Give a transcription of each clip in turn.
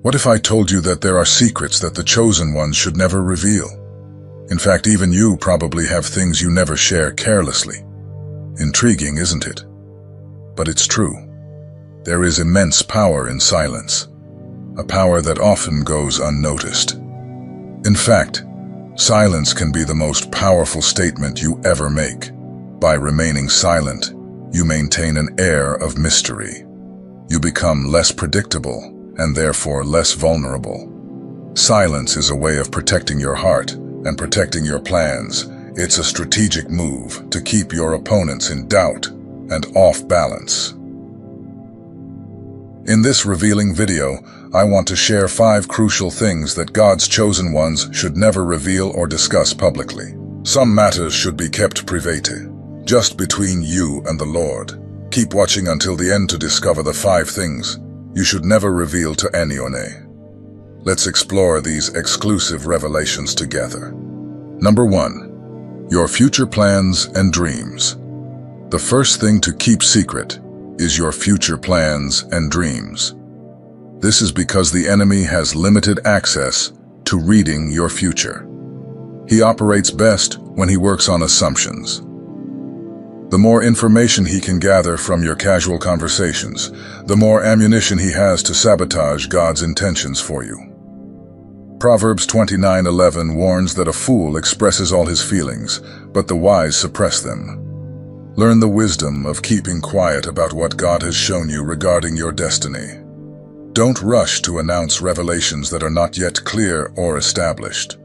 What if I told you that there are secrets that the chosen ones should never reveal? In fact, even you probably have things you never share carelessly. Intriguing, isn't it? But it's true. There is immense power in silence, a power that often goes unnoticed. In fact, silence can be the most powerful statement you ever make. By remaining silent, you maintain an air of mystery. You become less predictable and therefore less vulnerable. Silence is a way of protecting your heart and protecting your plans. It's a strategic move to keep your opponents in doubt and off balance. In this revealing video, I want to share 5 crucial things that God's chosen ones should never reveal or discuss publicly. Some matters should be kept private, just between you and the Lord. Keep watching until the end to discover the 5 things you should never reveal to anyone. Let's explore these exclusive revelations together. Number 1. Your future plans and dreams. The first thing to keep secret is your future plans and dreams. This is because the enemy has limited access to reading your future. He operates best when he works on assumptions. The more information he can gather from your casual conversations, the more ammunition he has to sabotage God's intentions for you. Proverbs 29:11 warns that a fool expresses all his feelings, but the wise suppress them. Learn the wisdom of keeping quiet about what God has shown you regarding your destiny. Don't rush to announce revelations that are not yet clear or established.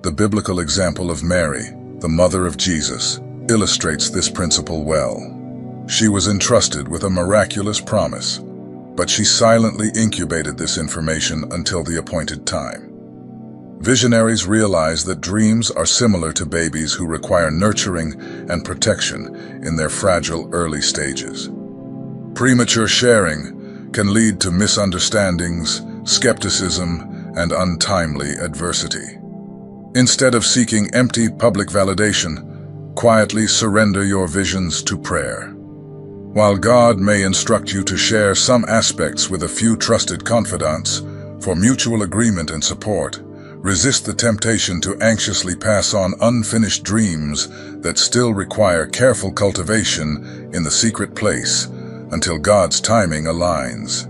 The biblical example of Mary, the mother of Jesus, illustrates this principle well. She was entrusted with a miraculous promise, but she silently incubated this information until the appointed time. Visionaries realize that dreams are similar to babies who require nurturing and protection in their fragile early stages. Premature sharing can lead to misunderstandings, skepticism, and untimely adversity. Instead of seeking empty public validation, quietly surrender your visions to prayer. While God may instruct you to share some aspects with a few trusted confidants for mutual agreement and support, resist the temptation to anxiously pass on unfinished dreams that still require careful cultivation in the secret place until God's timing aligns.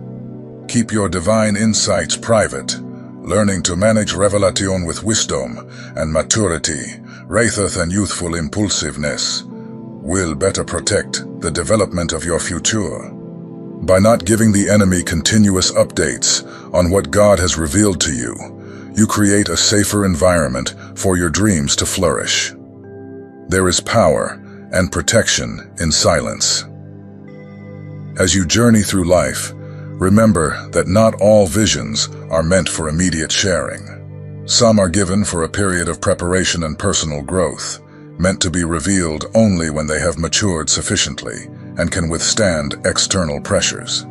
Keep your divine insights private, learning to manage revelation with wisdom and maturity, rather than youthful impulsiveness, will better protect the development of your future. By not giving the enemy continuous updates on what God has revealed to you, you create a safer environment for your dreams to flourish. There is power and protection in silence. As you journey through life, remember that not all visions are meant for immediate sharing. Some are given for a period of preparation and personal growth, meant to be revealed only when they have matured sufficiently and can withstand external pressures.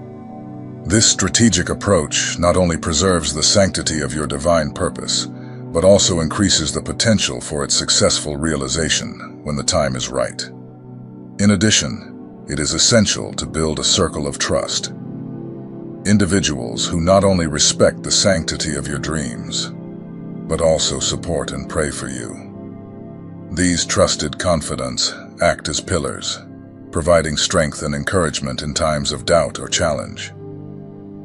This strategic approach not only preserves the sanctity of your divine purpose, but also increases the potential for its successful realization when the time is right. In addition, it is essential to build a circle of trust. Individuals who not only respect the sanctity of your dreams, but also support and pray for you. These trusted confidants act as pillars, providing strength and encouragement in times of doubt or challenge.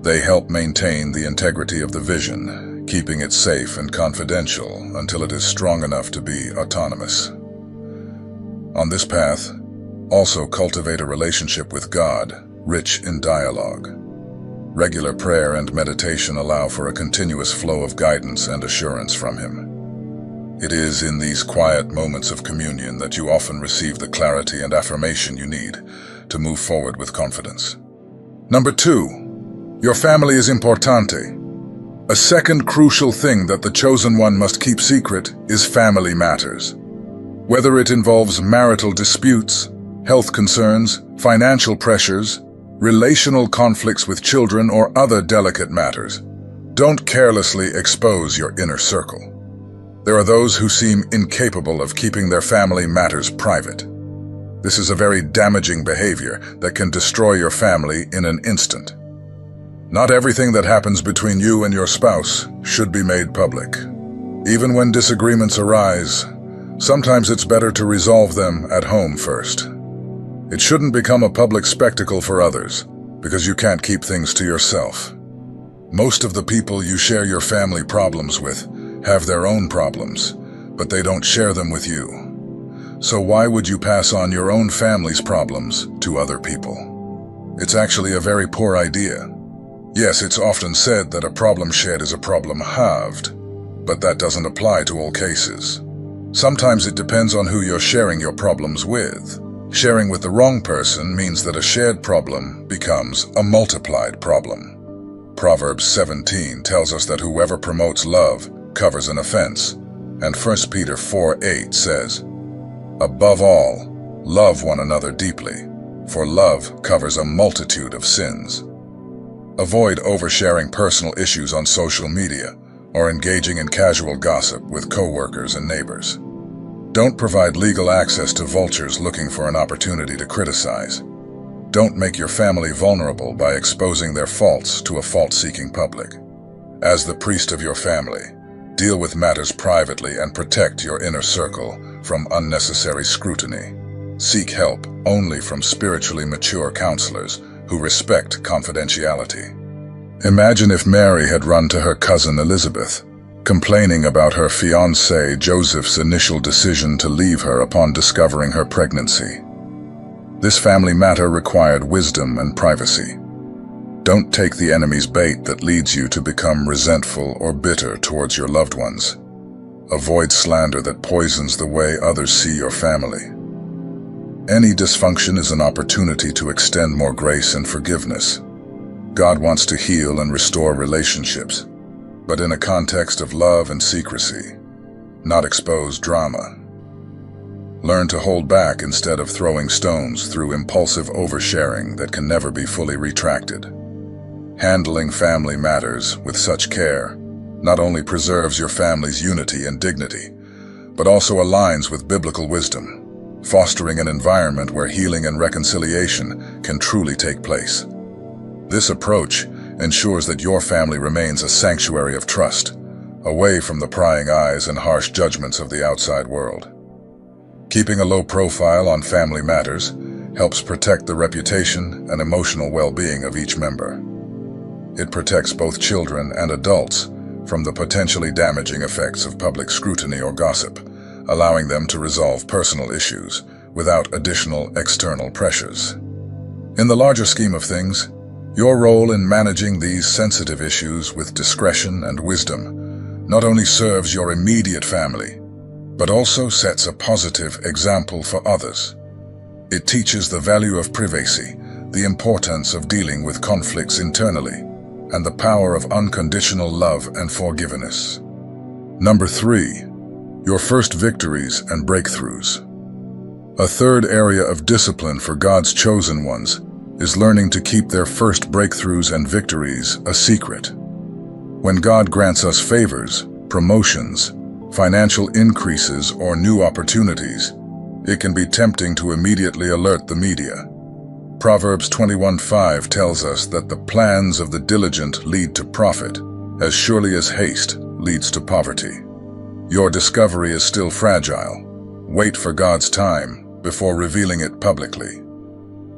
They help maintain the integrity of the vision, keeping it safe and confidential until it is strong enough to be autonomous. On this path, also cultivate a relationship with God, rich in dialogue. Regular prayer and meditation allow for a continuous flow of guidance and assurance from Him. It is in these quiet moments of communion that you often receive the clarity and affirmation you need to move forward with confidence. Number 2, your family is importante. A second crucial thing that the chosen one must keep secret is family matters. Whether it involves marital disputes, health concerns, financial pressures, relational conflicts with children, or other delicate matters, don't carelessly expose your inner circle. There are those who seem incapable of keeping their family matters private. This is a very damaging behavior that can destroy your family in an instant. Not everything that happens between you and your spouse should be made public. Even when disagreements arise, sometimes it's better to resolve them at home first. It shouldn't become a public spectacle for others, because you can't keep things to yourself. Most of the people you share your family problems with have their own problems, but they don't share them with you. So why would you pass on your own family's problems to other people? It's actually a very poor idea. Yes, it's often said that a problem shared is a problem halved, but that doesn't apply to all cases. Sometimes it depends on who you're sharing your problems with. Sharing with the wrong person means that a shared problem becomes a multiplied problem. Proverbs 17 tells us that whoever promotes love covers an offense, and 1 Peter 4:8 says, "Above all, love one another deeply, for love covers a multitude of sins." Avoid oversharing personal issues on social media or engaging in casual gossip with coworkers and neighbors. Don't provide legal access to vultures looking for an opportunity to criticize. Don't make your family vulnerable by exposing their faults to a fault-seeking public. As the priest of your family, deal with matters privately and protect your inner circle from unnecessary scrutiny. Seek help only from spiritually mature counselors who respect confidentiality. Imagine if Mary had run to her cousin Elizabeth, complaining about her fiancé Joseph's initial decision to leave her upon discovering her pregnancy. This family matter required wisdom and privacy. Don't take the enemy's bait that leads you to become resentful or bitter towards your loved ones. Avoid slander that poisons the way others see your family. Any dysfunction is an opportunity to extend more grace and forgiveness. God wants to heal and restore relationships, but in a context of love and secrecy, not expose drama. Learn to hold back instead of throwing stones through impulsive oversharing that can never be fully retracted. Handling family matters with such care not only preserves your family's unity and dignity, but also aligns with biblical wisdom, fostering an environment where healing and reconciliation can truly take place. This approach ensures that your family remains a sanctuary of trust, away from the prying eyes and harsh judgments of the outside world. Keeping a low profile on family matters helps protect the reputation and emotional well-being of each member. It protects both children and adults from the potentially damaging effects of public scrutiny or gossip, allowing them to resolve personal issues without additional external pressures. In the larger scheme of things, your role in managing these sensitive issues with discretion and wisdom not only serves your immediate family, but also sets a positive example for others. It teaches the value of privacy, the importance of dealing with conflicts internally, and the power of unconditional love and forgiveness. Number 3, your first victories and breakthroughs. A third area of discipline for God's chosen ones is learning to keep their first breakthroughs and victories a secret. When God grants us favors, promotions, financial increases, or new opportunities, it can be tempting to immediately alert the media. Proverbs 21:5 tells us that the plans of the diligent lead to profit, as surely as haste leads to poverty. Your discovery is still fragile. Wait for God's time before revealing it publicly.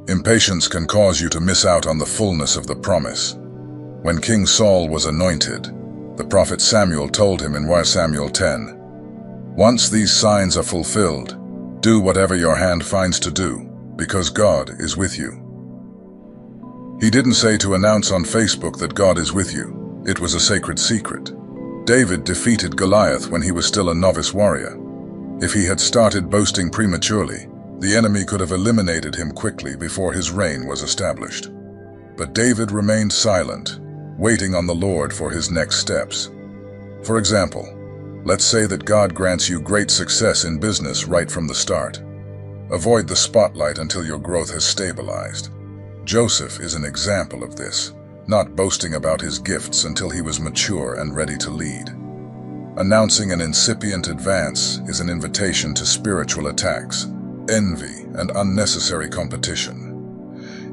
Impatience can cause you to miss out on the fullness of the promise. When King Saul was anointed, the prophet Samuel told him in 1 Samuel 10, "Once these signs are fulfilled, do whatever your hand finds to do, because God is with you." He didn't say to announce on Facebook that God is with you. It was a sacred secret. David defeated Goliath when he was still a novice warrior. If he had started boasting prematurely, the enemy could have eliminated him quickly before his reign was established. But David remained silent, waiting on the Lord for his next steps. For example, let's say that God grants you great success in business right from the start. Avoid the spotlight until your growth has stabilized. Joseph is an example of this, not boasting about his gifts until he was mature and ready to lead. Announcing an incipient advance is an invitation to spiritual attacks, envy, and unnecessary competition.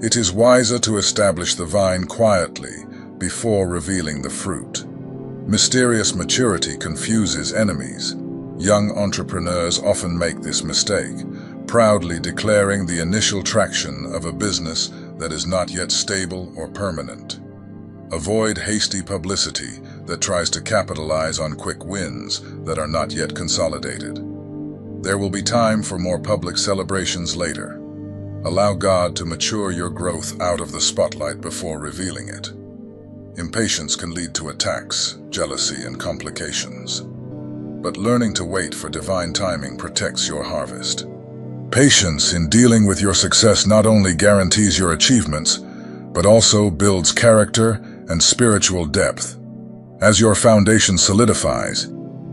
It is wiser to establish the vine quietly before revealing the fruit. Mysterious maturity confuses enemies. Young entrepreneurs often make this mistake, proudly declaring the initial traction of a business that is not yet stable or permanent. Avoid hasty publicity that tries to capitalize on quick wins that are not yet consolidated. There will be time for more public celebrations later. Allow God to mature your growth out of the spotlight before revealing it. Impatience can lead to attacks, jealousy, and complications. But learning to wait for divine timing protects your harvest. Patience in dealing with your success not only guarantees your achievements, but also builds character and spiritual depth. As your foundation solidifies,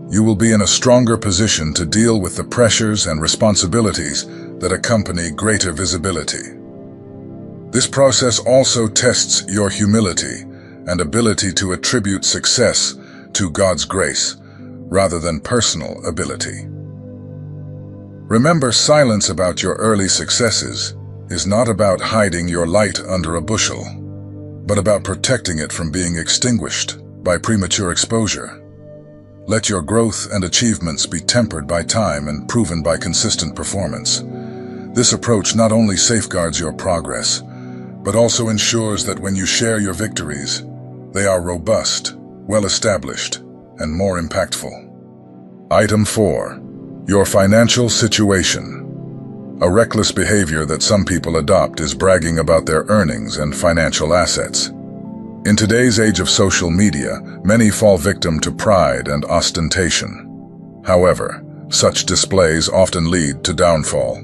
you will be in a stronger position to deal with the pressures and responsibilities that accompany greater visibility. This process also tests your humility and ability to attribute success to God's grace rather than personal ability. Remember, silence about your early successes is not about hiding your light under a bushel, but about protecting it from being extinguished by premature exposure. Let your growth and achievements be tempered by time and proven by consistent performance. This approach not only safeguards your progress, but also ensures that when you share your victories, they are robust, well-established, and more impactful. Item 4. Your financial situation. A reckless behavior that some people adopt is bragging about their earnings and financial assets. In today's age of social media, many fall victim to pride and ostentation. However, such displays often lead to downfall.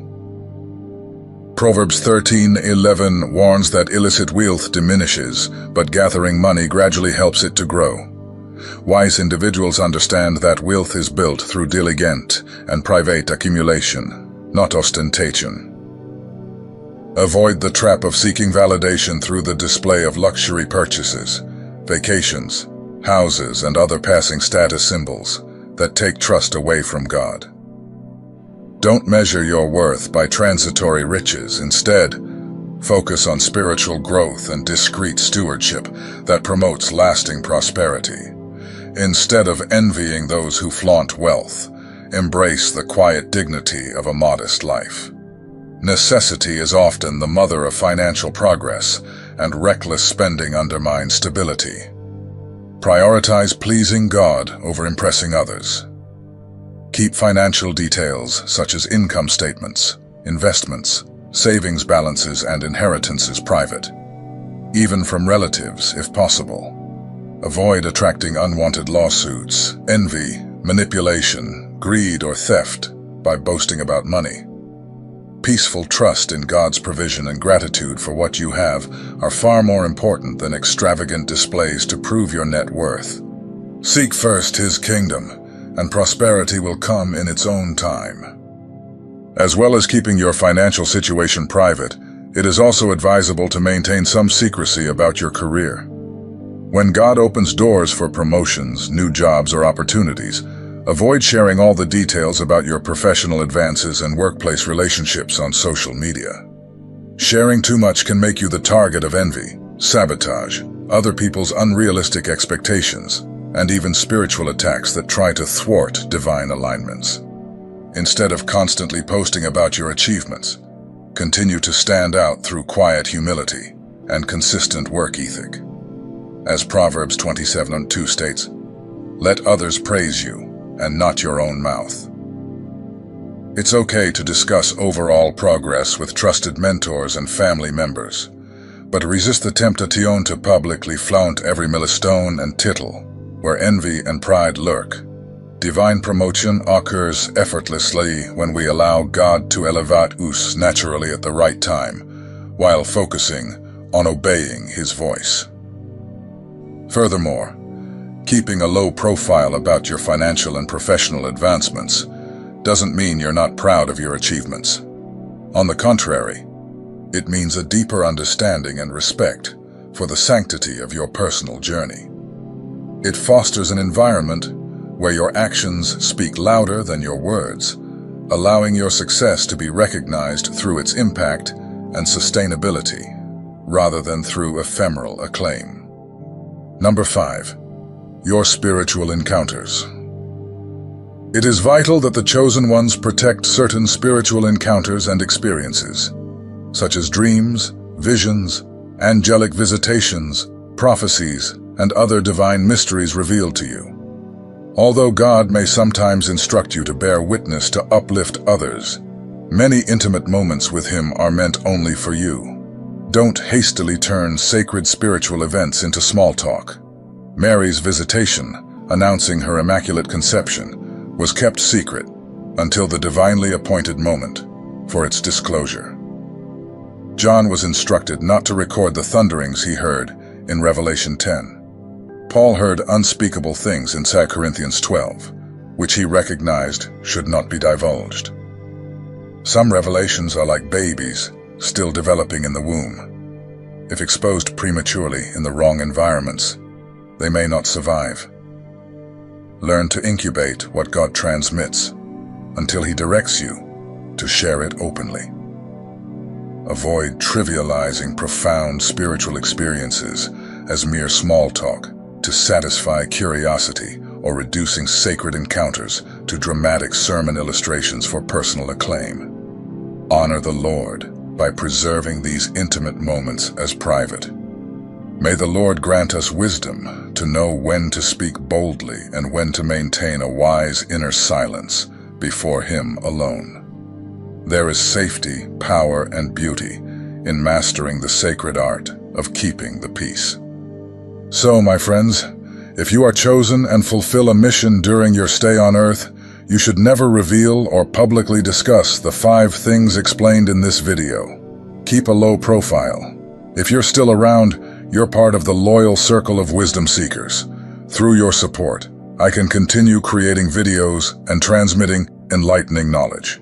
Proverbs 13:11 warns that illicit wealth diminishes, but gathering money gradually helps it to grow. Wise individuals understand that wealth is built through diligent and private accumulation, not ostentation. Avoid the trap of seeking validation through the display of luxury purchases, vacations, houses, and other passing status symbols that take trust away from God. Don't measure your worth by transitory riches. Instead, focus on spiritual growth and discreet stewardship that promotes lasting prosperity. Instead of envying those who flaunt wealth, embrace the quiet dignity of a modest life. Necessity is often the mother of financial progress, and reckless spending undermines stability. Prioritize pleasing God over impressing others. Keep financial details such as income statements, investments, savings balances, and inheritances private, even from relatives if possible. Avoid attracting unwanted lawsuits, envy, manipulation, greed, or theft by boasting about money. Peaceful trust in God's provision and gratitude for what you have are far more important than extravagant displays to prove your net worth. Seek first His kingdom, and prosperity will come in its own time. As well as keeping your financial situation private, it is also advisable to maintain some secrecy about your career. When God opens doors for promotions, new jobs, or opportunities, avoid sharing all the details about your professional advances and workplace relationships on social media. Sharing too much can make you the target of envy, sabotage, other people's unrealistic expectations, and even spiritual attacks that try to thwart divine alignments. Instead of constantly posting about your achievements, continue to stand out through quiet humility and consistent work ethic. As Proverbs 27:2 states, "Let others praise you, and not your own mouth." It's okay to discuss overall progress with trusted mentors and family members, but resist the temptation to publicly flaunt every milestone and tittle, where envy and pride lurk. Divine promotion occurs effortlessly when we allow God to elevate us naturally at the right time, while focusing on obeying His voice. Furthermore, keeping a low profile about your financial and professional advancements doesn't mean you're not proud of your achievements. On the contrary, it means a deeper understanding and respect for the sanctity of your personal journey. It fosters an environment where your actions speak louder than your words, allowing your success to be recognized through its impact and sustainability, rather than through ephemeral acclaim. Number 5. Your spiritual encounters. It is vital that the chosen ones protect certain spiritual encounters and experiences, such as dreams, visions, angelic visitations, prophecies, and other divine mysteries revealed to you. Although God may sometimes instruct you to bear witness to uplift others, many intimate moments with Him are meant only for you. Don't hastily turn sacred spiritual events into small talk. Mary's visitation, announcing her Immaculate Conception, was kept secret until the divinely appointed moment for its disclosure. John was instructed not to record the thunderings he heard in Revelation 10. Paul heard unspeakable things in 2 Corinthians 12, which he recognized should not be divulged. Some revelations are like babies, still developing in the womb. If exposed prematurely in the wrong environments, they may not survive. Learn to incubate what God transmits until He directs you to share it openly. Avoid trivializing profound spiritual experiences as mere small talk to satisfy curiosity or reducing sacred encounters to dramatic sermon illustrations for personal acclaim. Honor the Lord by preserving these intimate moments as private. May the Lord grant us wisdom to know when to speak boldly and when to maintain a wise inner silence before Him alone. There is safety, power, and beauty in mastering the sacred art of keeping the peace. So, my friends, if you are chosen and fulfill a mission during your stay on Earth, you should never reveal or publicly discuss the 5 things explained in this video. Keep a low profile. If you're still around, you're part of the loyal circle of wisdom seekers. Through your support, I can continue creating videos and transmitting enlightening knowledge.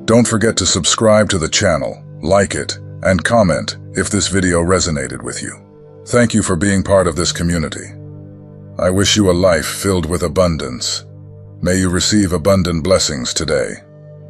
Don't forget to subscribe to the channel, like it, and comment if this video resonated with you. Thank you for being part of this community. I wish you a life filled with abundance. May you receive abundant blessings today.